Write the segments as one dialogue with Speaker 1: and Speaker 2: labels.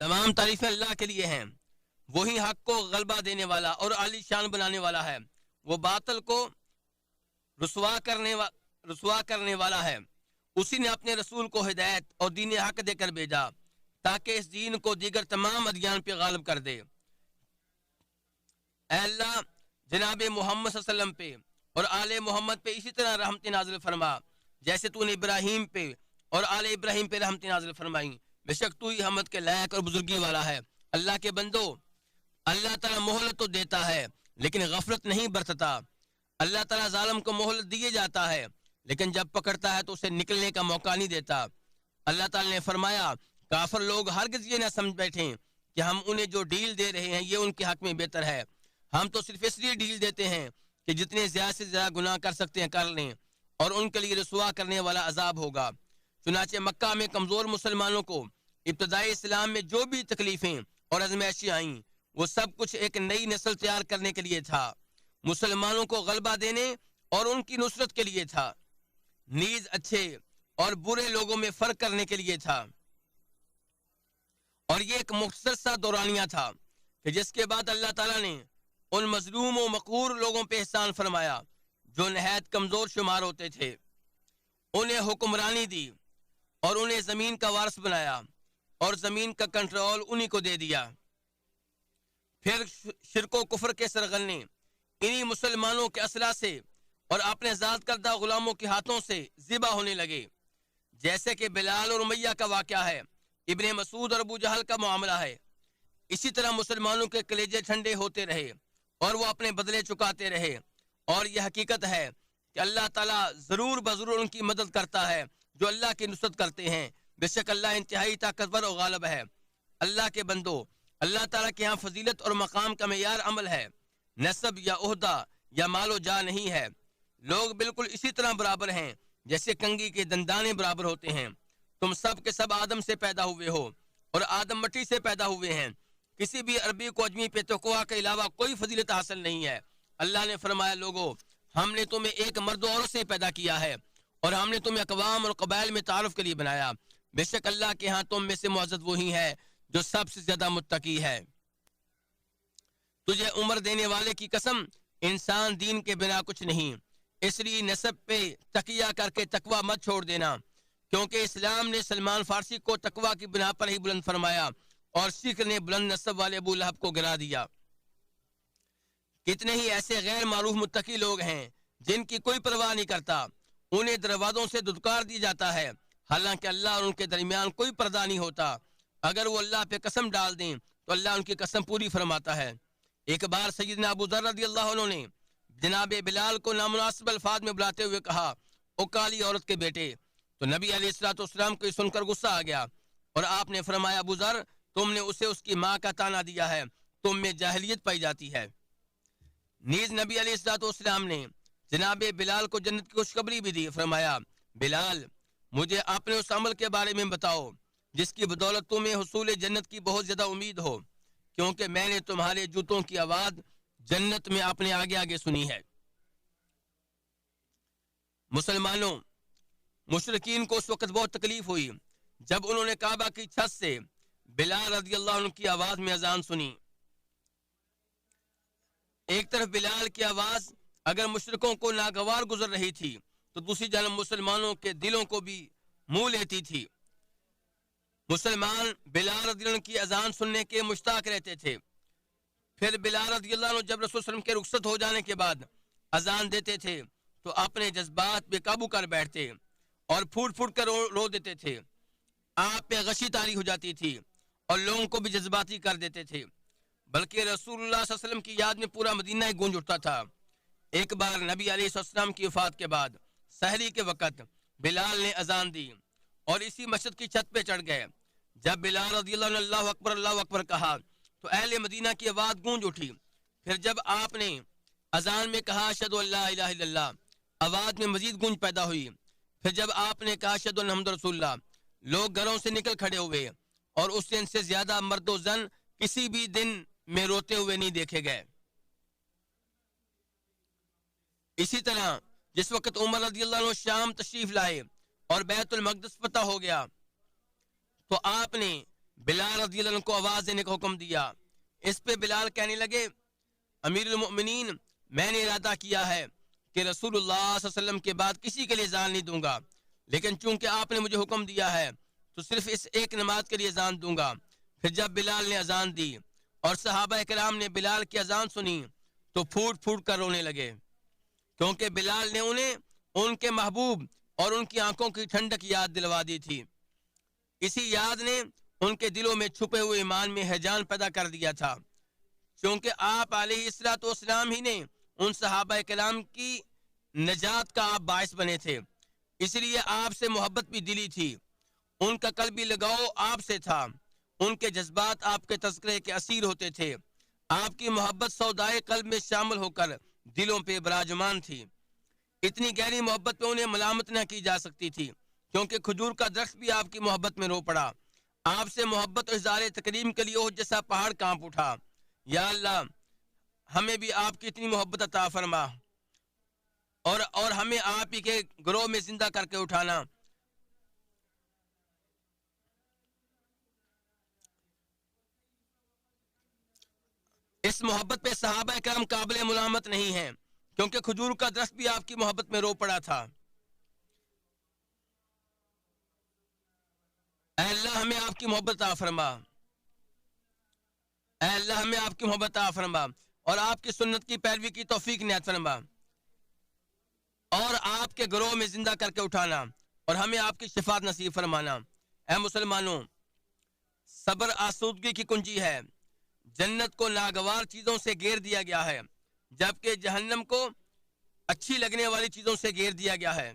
Speaker 1: تمام تعریفیں اللہ کے لیے ہیں، وہی حق کو غلبہ دینے والا اور عالی شان بنانے والا ہے، وہ باطل کو رسوا کرنے والا ہے۔ اسی نے اپنے رسول کو ہدایت اور دین حق دے کر بھیجا تاکہ اس دین کو دیگر تمام ادیان پہ غالب کر دے۔ اے اللہ جناب محمد صلی اللہ علیہ وسلم پہ اور آل محمد پہ اسی طرح رحمت نازل فرما جیسے تو نے ابراہیم پہ اور آل ابراہیم پہ رحمت نازل فرمائی، بے شک تو ہی حمد کے لائق اور بزرگی والا ہے۔ اللہ کے بندو، اللہ تعالیٰ مہلت تو دیتا ہے لیکن غفلت نہیں برتتا۔ اللہ تعالیٰ ظالم کو مہلت دیے جاتا ہے لیکن جب پکڑتا ہے تو اسے نکلنے کا موقع نہیں دیتا۔ اللہ تعالیٰ نے فرمایا کافر لوگ ہرگز یہ نہ سمجھ بیٹھیں کہ ہم انہیں جو ڈیل دے رہے ہیں یہ ان کے حق میں بہتر ہے، ہم تو صرف اس لیے ڈیل دیتے ہیں کہ جتنے زیادہ سے زیادہ گناہ کر سکتے ہیں کر لیں اور ان کے لیے رسوا کرنے والا عذاب ہوگا۔ چنانچہ مکہ میں کمزور مسلمانوں کو ابتدائی اسلام میں جو بھی تکلیفیں اور آزمائشیں آئیں وہ سب کچھ ایک نئی نسل تیار کرنے کے لیے تھا، مسلمانوں کو غلبہ دینے اور ان کی نصرت کے لیے تھا، نیز اچھے اور برے لوگوں میں فرق کرنے کے لیے تھا، اور یہ ایک مختصر سا دورانیہ تھا کہ جس کے بعد اللہ تعالیٰ نے ان مظلوم و مقہور لوگوں پہ احسان فرمایا جو نہایت کمزور شمار ہوتے تھے، انہیں حکمرانی دی اور انہیں زمین کا وارث بنایا اور زمین کا کنٹرول انہی کو دے دیا۔ پھر شرک و کفر کے سرغنے انہی مسلمانوں کے اسلحہ سے اور اپنے ذات کردہ غلاموں کے ہاتھوں سے ذبح ہونے لگے، جیسے کہ بلال اور امیہ کا واقعہ ہے، ابن مسعود اور ابو جہل کا معاملہ ہے۔ اسی طرح مسلمانوں کے کلیجے ٹھنڈے ہوتے رہے اور وہ اپنے بدلے چکاتے رہے، اور یہ حقیقت ہے کہ اللہ تعالیٰ ضرور بضرور ان کی مدد کرتا ہے جو اللہ کی نصرت کرتے ہیں، بے شک اللہ انتہائی طاقتور و غالب ہے۔ اللہ کے بندو، اللہ تعالیٰ کے ہاں فضیلت اور مقام کا معیار عمل ہے، نسب یا عہدہ یا مال و جا نہیں ہے۔ لوگ بالکل اسی طرح برابر ہیں جیسے کنگھی کے دندانے برابر ہوتے ہیں۔ تم سب کے سب آدم سے پیدا ہوئے ہو اور آدم مٹی سے پیدا ہوئے ہیں۔ کسی بھی عربی کو اجمی پہ تقویٰ کے علاوہ کوئی فضیلت حاصل نہیں ہے۔ اللہ نے فرمایا لوگو، ہم نے تمہیں ایک مرد و عورت سے پیدا کیا ہے اور ہم نے تمہیں اقوام اور قبائل میں تعارف کے لیے بنایا، بے شک اللہ کے ہاں تم میں سے معزز وہی ہے جو سب سے زیادہ متقی ہے۔ تجھے عمر دینے والے کی قسم، انسان دین کے بنا کچھ نہیں، اس لیے نسب پہ تقیہ کر کے تقویٰ مت چھوڑ دینا، کیونکہ اسلام نے سلمان فارسی کو تقویٰ کی بنا پر ہی بلند فرمایا اور سکھ نے بلند نسب والے ابو لہب کو گرا دیا۔ کتنے ہی ایسے غیر معروف متقی لوگ ہیں جن کی کوئی پرواہ نہیں کرتا، انہیں دروازوں سے دھتکار دی جاتا ہے، حالانکہ اللہ اور ان کے درمیان کوئی پردہ نہیں ہوتا۔ اگر وہ اللہ پہ قسم ڈال دیں تو اللہ ان کی قسم پوری فرماتا ہے۔ ایک بار سیدنا ابو ذر رضی اللہ عنہ نے جناب بلال کو نامناسب الفاظ میں بلاتے ہوئے کہا، او کالی عورت کے بیٹے، تو نبی علیہ الصلوۃ والسلام کو یہ سن کر غصہ آ گیا اور آپ نے فرمایا ابو ذر، تم نے اسے اس کی ماں کا طعنہ دیا ہے، تم میں جاہلیت پائی جاتی ہے۔ نیز نبی علیہ الصلوۃ والسلام نے جناب بلال کو جنت کی خوشخبری بھی دی، فرمایا بلال مجھے اپنے اس عمل کے بارے میں بتاؤ جس کی بدولت تمہیں حصول جنت کی بہت زیادہ امید ہو، کیونکہ میں نے تمہارے جوتوں کی آواز جنت میں اپنے آگے آگے سنی ہے۔ مسلمانوں، مشرکین کو اس وقت بہت تکلیف ہوئی جب انہوں نے کعبہ کی چھت سے بلال رضی اللہ عنہ کی آواز میں اذان سنی۔ ایک طرف بلال کی آواز اگر مشرکوں کو ناگوار گزر رہی تھی تو دوسری جانب مسلمانوں کے دلوں کو بھی منہ لیتی تھی۔ مسلمان بلال رضی اللہ عنہ کی اذان سننے کے مشتاق رہتے تھے۔ پھر بلال رضی اللہ عنہ جب رسول صلی اللہ علیہ وسلم کے رخصت ہو جانے کے بعد اذان دیتے تھے تو اپنے جذبات بے قابو کر بیٹھتے اور پھوٹ پھوٹ کر رو دیتے تھے۔ آپ پہ غشی طاری ہو جاتی تھی اور لوگوں کو بھی جذباتی کر دیتے تھے، بلکہ رسول اللہ صلی اللہ علیہ وسلم کی یاد میں پورا مدینہ گونج اٹھتا تھا۔ ایک بار نبی علیہ السلام کی وفات کے بعد سحری کے وقت بلال نے اذان دی اور اسی مسجد کی چھت پہ چڑھ گئے۔ جب بلال رضی اللہ عنہ اللہ اکبر کہا تو اہل مدینہ کی آواز گونج اٹھی۔ پھر جب آپ نے اذان میں کہا اشہد ان لا الہ الا اللہ، آواز میں مزید گونج پیدا ہوئی۔ پھر جب آپ نے کہا اشہد ان محمد رسول اللہ، لوگ گھروں سے نکل کھڑے ہوئے اور اس دن سے زیادہ مرد و زن کسی بھی دن میں روتے ہوئے نہیں دیکھے گئے۔ اسی طرح جس وقت عمر رضی اللہ عنہ شام تشریف لائے اور بیت المقدس فتح ہو گیا تو آپ نے بلال رضی اللہ عنہ کو آواز دینے کا حکم دیا۔ اس پہ بلال کہنے لگے امیر المؤمنین میں نے ارادہ کیا ہے کہ رسول اللہ صلی اللہ علیہ وسلم کے بعد کسی کے لیے اذان نہیں دوں گا، لیکن چونکہ آپ نے مجھے حکم دیا ہے تو صرف اس ایک نماز کے لیے اذان دوں گا۔ پھر جب بلال نے اذان دی اور صحابہ کرام نے بلال کی اذان سنی تو پھوٹ پھوٹ کر رونے لگے، کیونکہ بلال نے انہیں ان کے محبوب اور ان کی آنکھوں کی ٹھنڈک یاد دلوا دی تھی۔ اسی یاد نے ان کے دلوں میں چھپے ہوئے ایمان میں ہیجان پیدا کر دیا تھا، کیونکہ آپ علیہ الصلوۃ والسلام ہی نے ان صحابہ کرام کی نجات کا آپ باعث بنے تھے، اس لیے آپ سے محبت بھی دلی تھی، ان کا قلبی لگاؤ آپ سے تھا، ان کے جذبات آپ کے تذکرے کے اسیر ہوتے تھے، آپ کی محبت سودائے قلب میں شامل ہو کر دلوں پہ براجمان تھی۔ اتنی گہری محبت پہ انہیں ملامت نہ کی جا سکتی تھی، کیونکہ کھجور کا درخت بھی آپ کی محبت میں رو پڑا۔ آپ سے محبت اور اظہار تکریم کے لیے وہ جیسا پہاڑ کانپ اٹھا۔ یا اللہ ہمیں بھی آپ کی اتنی محبت عطا فرما اور ہمیں آپ ہی کے گروہ میں زندہ کر کے اٹھانا۔ اس محبت پہ صحابہ کرام قابل ملامت نہیں ہیں، کیونکہ کھجور کا درخت بھی آپ کی محبت میں رو پڑا تھا۔ اے اللہ ہمیں آپ کی محبت عطا فرما، اے اللہ ہمیں آپ کی محبت عطا فرما اور آپ کی سنت کی پیروی کی توفیق عنایت فرما اور آپ کے گروہ میں زندہ کر کے اٹھانا اور ہمیں آپ کی شفاعت نصیب فرمانا۔ اے مسلمانوں، صبر آسودگی کی کنجی ہے۔ جنت کو ناگوار چیزوں سے گھیر دیا گیا ہے، جبکہ جہنم کو اچھی لگنے والی چیزوں سے گھیر دیا گیا ہے۔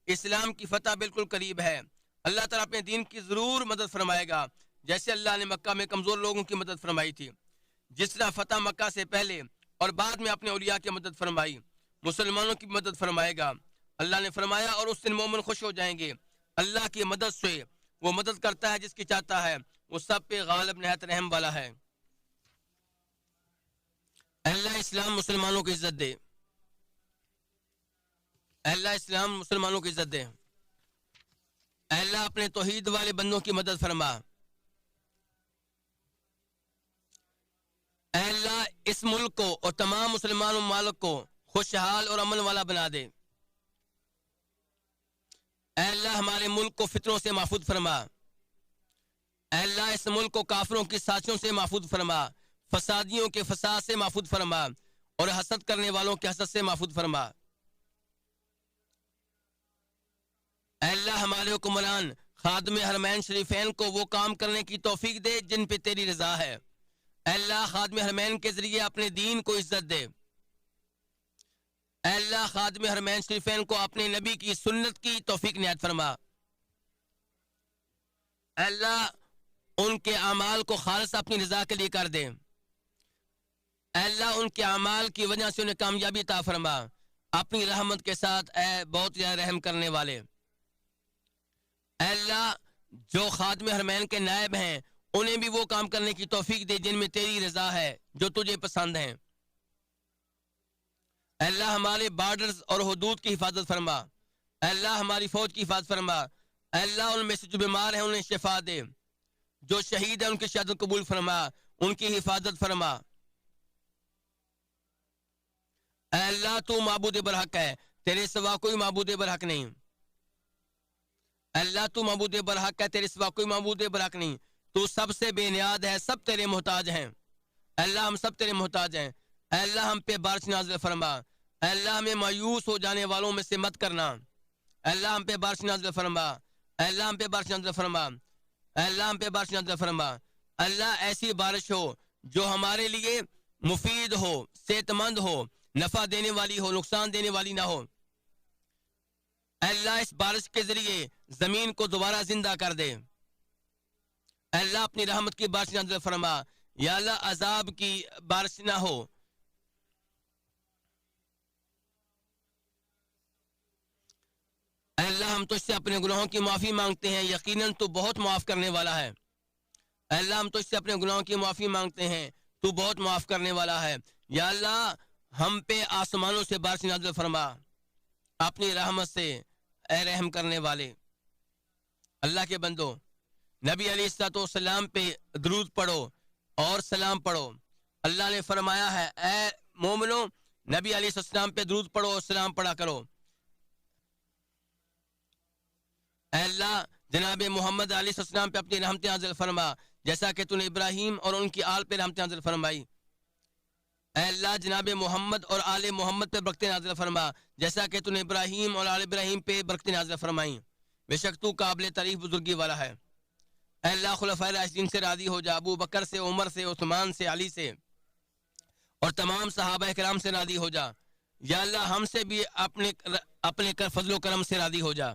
Speaker 1: اسلام کی فتح بالکل قریب ہے۔ اللہ تعالیٰ اپنے دین کی ضرور مدد فرمائے گا، جیسے اللہ نے مکہ میں کمزور لوگوں کی مدد فرمائی تھی، جس طرح فتح مکہ سے پہلے اور بعد میں اپنے اولیاء کی مدد فرمائی، مسلمانوں کی مدد فرمائے گا۔ اللہ نے فرمایا اور اس دن مومن خوش ہو جائیں گے۔ اللہ کی مدد سے وہ مدد کرتا ہے جس کی چاہتا ہے، وہ سب پہ غالب نہایت رحم والا ہے۔ اللہ اسلام مسلمانوں کی عزت دے، اللہ اسلام مسلمانوں کی عزت دے۔ اللہ اپنے توحید والے بندوں کی مدد فرما۔ اللہ اس ملک کو اور تمام مسلمان ممالک کو خوشحال اور امن والا بنا دے۔ اللہ ہمارے ملک کو فتنوں سے محفوظ فرما۔ اللہ اس ملک کو کافروں کی سازشوں سے محفوظ فرما، فسادیوں کے فساد سے محفوظ فرما اور حسد کرنے والوں کے حسد سے محفوظ فرما۔ اللہ ہمارے حکمران خادم حرمین شریفین کو وہ کام کرنے کی توفیق دے جن پہ تیری رضا ہے۔ اللہ خادم حرمین کے ذریعے اپنے دین کو عزت دے۔ اللہ خادم حرمین شریفین کو اپنے نبی کی سنت کی توفیق عنایت فرما۔ اللہ ان کے اعمال کو خالص اپنی رضا کے لیے کر دے۔ اللہ ان کے اعمال کی وجہ سے انہیں کامیابی عطا فرما اپنی رحمت کے ساتھ، اے بہت زیادہ رحم کرنے والے۔ اے اللہ جو خادم حرمین کے نائب ہیں انہیں بھی وہ کام کرنے کی توفیق دے جن میں تیری رضا ہے، جو تجھے پسند ہیں۔ اے اللہ ہمارے بارڈرز اور حدود کی حفاظت فرما۔ اے اللہ ہماری فوج کی حفاظت فرما۔ اے اللہ ان میں سے جو بیمار ہیں انہیں شفا دے، جو شہید ہیں ان کی شہادت قبول فرما، ان کی حفاظت فرما۔ اے اللہ تو معبود برحق ہے، تیرے سوا کوئی معبود برحق نہیں۔ اللہ تو معبود برحق ہے، تیرے سوا کوئی معبود برحق نہیں۔ تو سب سے بے نیاز ہے، سب تیرے محتاج ہیں۔ اللہ ہم سب تیرے محتاج ہیں۔ اے اللہ ہم پہ بارش نازل فرما۔ اے اللہ ہمیں مایوس ہو جانے والوں میں سے مت کرنا۔ اے اللہ ہم پہ بارش نازل فرما۔ اے اللہ ہم پہ بارش نازل فرما۔ اے اللہ ہم پہ بارش نازل فرما۔ اللہ ایسی بارش ہو جو ہمارے لیے مفید ہو، صحت مند ہو، نفع دینے والی ہو، نقصان دینے والی نہ ہو۔ اے اللہ اس بارش کے ذریعے زمین کو دوبارہ زندہ کر دے۔ اے اللہ اپنی رحمت کی بارش نازل فرما۔ یا اللہ عذاب کی بارش نہ ہو۔ اے اللہ ہم تجھ سے اپنے گناہوں کی معافی مانگتے ہیں، یقیناً تو بہت معاف کرنے والا ہے۔ اے اللہ ہم تجھ سے اپنے گناہوں کی معافی مانگتے ہیں، تو بہت معاف کرنے والا ہے۔ یا اللہ ہم پہ آسمانوں سے بارش نازل فرما اپنی رحمت سے، اے رحم کرنے والے۔ اللہ کے بندو، نبی علیہ الصلوۃ والسلام پہ درود پڑھو اور سلام پڑھو۔ اللہ نے فرمایا ہے اے مومنو نبی علیہ السلام پہ درود پڑھو اور سلام پڑھا کرو۔ اے اللہ جناب محمد علیہ السلام پہ اپنی رحمتیں نازل فرما جیسا کہ تو نے ابراہیم اور ان کی آل پہ رحمتیں نازل فرمائی۔ اے اللہ جناب محمد اور آل محمد پہ برکتیں نازل فرما جیسا کہ تو نے ابراہیم اور آل ابراہیم پہ برکتیں نازل فرمائیں۔ بے شک تو قابل تعریف بزرگی والا ہے۔ اے اللہ خلفائے راشدین سے راضی ہو جا، ابو بکر سے، عمر سے، عثمان سے، علی سے اور تمام صحابہ کرام سے راضی ہو جا۔ یا اللہ ہم سے بھی اپنے فضل و کرم سے راضی ہو جا۔